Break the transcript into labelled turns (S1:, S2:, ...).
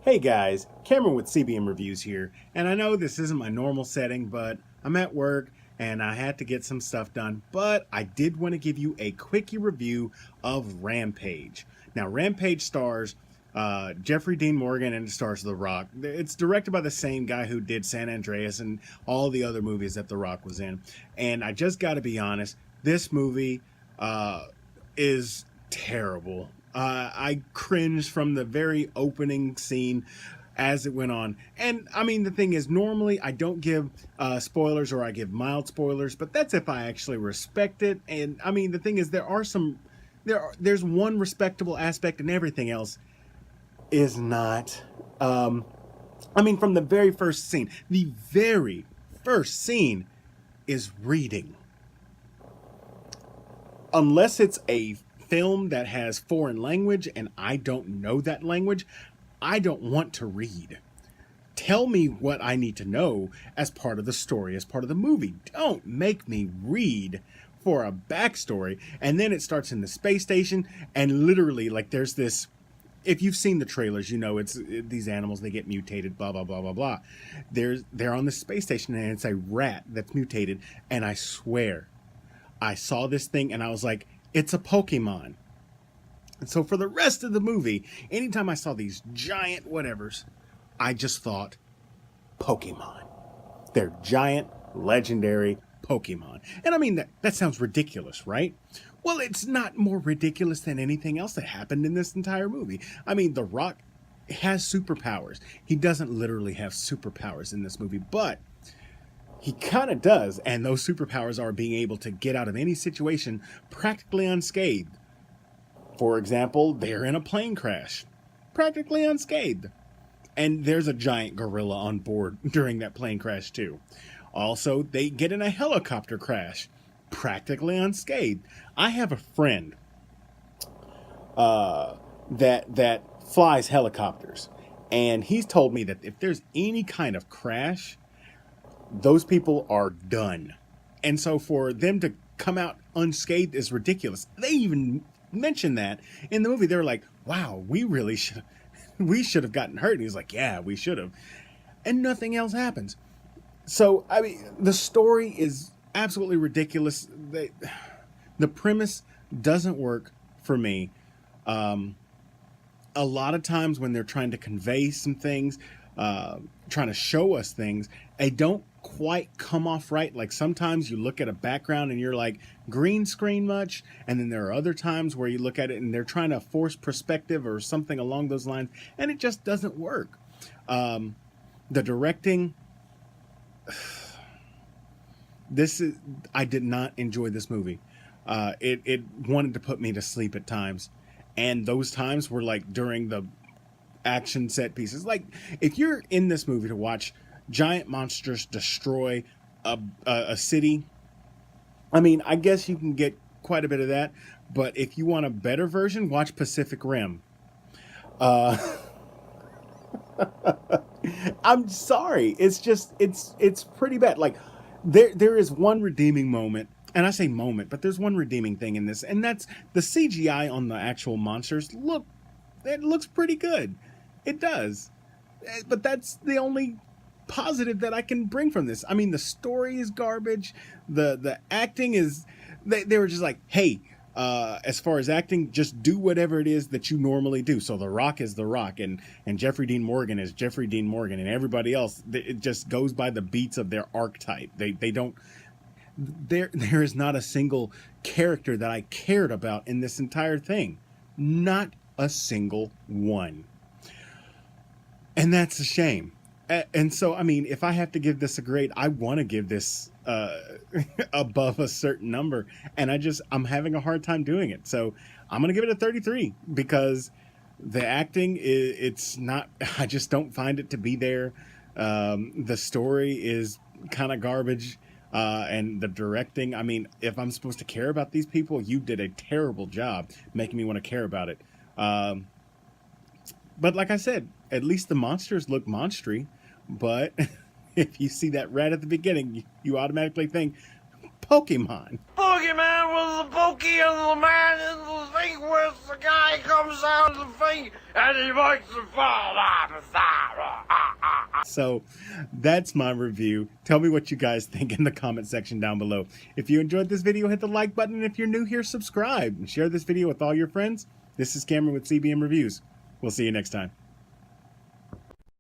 S1: Hey guys, Cameron with CBM Reviews here, and I know this isn't my normal setting, but I'm at work and I had to get some stuff done, but I did want to give you a quickie review of Rampage. Now, Rampage stars Jeffrey Dean Morgan and it stars The Rock. It's directed by the same guy who did San Andreas and all the other movies that The Rock was in, and I just got to be honest, this movie is terrible. I cringed from the very opening scene as it went on. And I mean, the thing is, normally I don't give spoilers, or I give mild spoilers, but that's if I actually respect it. And I mean, the thing is, there's one respectable aspect, and everything else is not. I mean, from the very first scene is reading. Unless it's a film that has foreign language and I don't know that language, I don't want to read. Tell me what I need to know as part of the story, as part of the movie. Don't make me read for a backstory. And then it starts in the space station, and literally, like, there's this. If you've seen the trailers, you know it's these animals, they get mutated, blah blah blah blah blah. They're on the space station, and it's a rat that's mutated, and I swear I saw this thing and I was like, it's a Pokemon. And so for the rest of the movie, anytime I saw these giant whatevers, I just thought, Pokemon. They're giant, legendary Pokemon. And I mean, that sounds ridiculous, right? Well, it's not more ridiculous than anything else that happened in this entire movie. I mean, The Rock has superpowers. He doesn't literally have superpowers in this movie, but he kind of does, and those superpowers are being able to get out of any situation practically unscathed. For example, they're in a plane crash, practically unscathed. And there's a giant gorilla on board during that plane crash too. Also, they get in a helicopter crash, practically unscathed. I have a friend that flies helicopters, and he's told me that if there's any kind of crash, those people are done. And so for them to come out unscathed is ridiculous. They even mentioned that in the movie. They were like, wow, we should have gotten hurt. And he's like, yeah, we should have. And nothing else happens. So, I mean, the story is absolutely ridiculous. The premise doesn't work for me. A lot of times when they're trying to convey some things, trying to show us things, they don't quite come off right. Like, sometimes you look at a background and you're like, green screen much? And then there are other times where you look at it and they're trying to force perspective or something along those lines, and it just doesn't work. The directing, I did not enjoy this movie. It wanted to put me to sleep at times, and those times were like during the action set pieces. Like, if you're in this movie to watch giant monsters destroy a city, I mean, I guess you can get quite a bit of that, but if you want a better version, watch Pacific Rim. I'm sorry, it's pretty bad. Like, there is one redeeming moment, and I say moment, but there's one redeeming thing in this, and that's the CGI on the actual monsters. It looks pretty good. It does. But that's the only positive that I can bring from this. I mean, the story is garbage. The acting is, they were just like, hey, as far as acting, just do whatever it is that you normally do. So The Rock is The Rock, and Jeffrey Dean Morgan is Jeffrey Dean Morgan, and everybody else, it just goes by the beats of their archetype. They don't, there is not a single character that I cared about in this entire thing. Not a single one. And that's a shame. And so, I mean, if I have to give this a grade, I want to give this above a certain number. And I'm having a hard time doing it. So I'm going to give it a 33 because the acting, it's not, I just don't find it to be there. The story is kind of garbage. And the directing, I mean, if I'm supposed to care about these people, you did a terrible job making me want to care about it. But like I said, at least the monsters look monstery. But if you see that rat at the beginning, you automatically think Pokemon.
S2: boogeyman was the pokey and the man in the thing where the guy comes out of the thing and he makes it fall off.
S1: So that's my review. Tell me what you guys think in the comment section down below. If you enjoyed this video, hit the like button. And if you're new here, subscribe and share this video with all your friends. This is Cameron with CBM Reviews. We'll see you next time.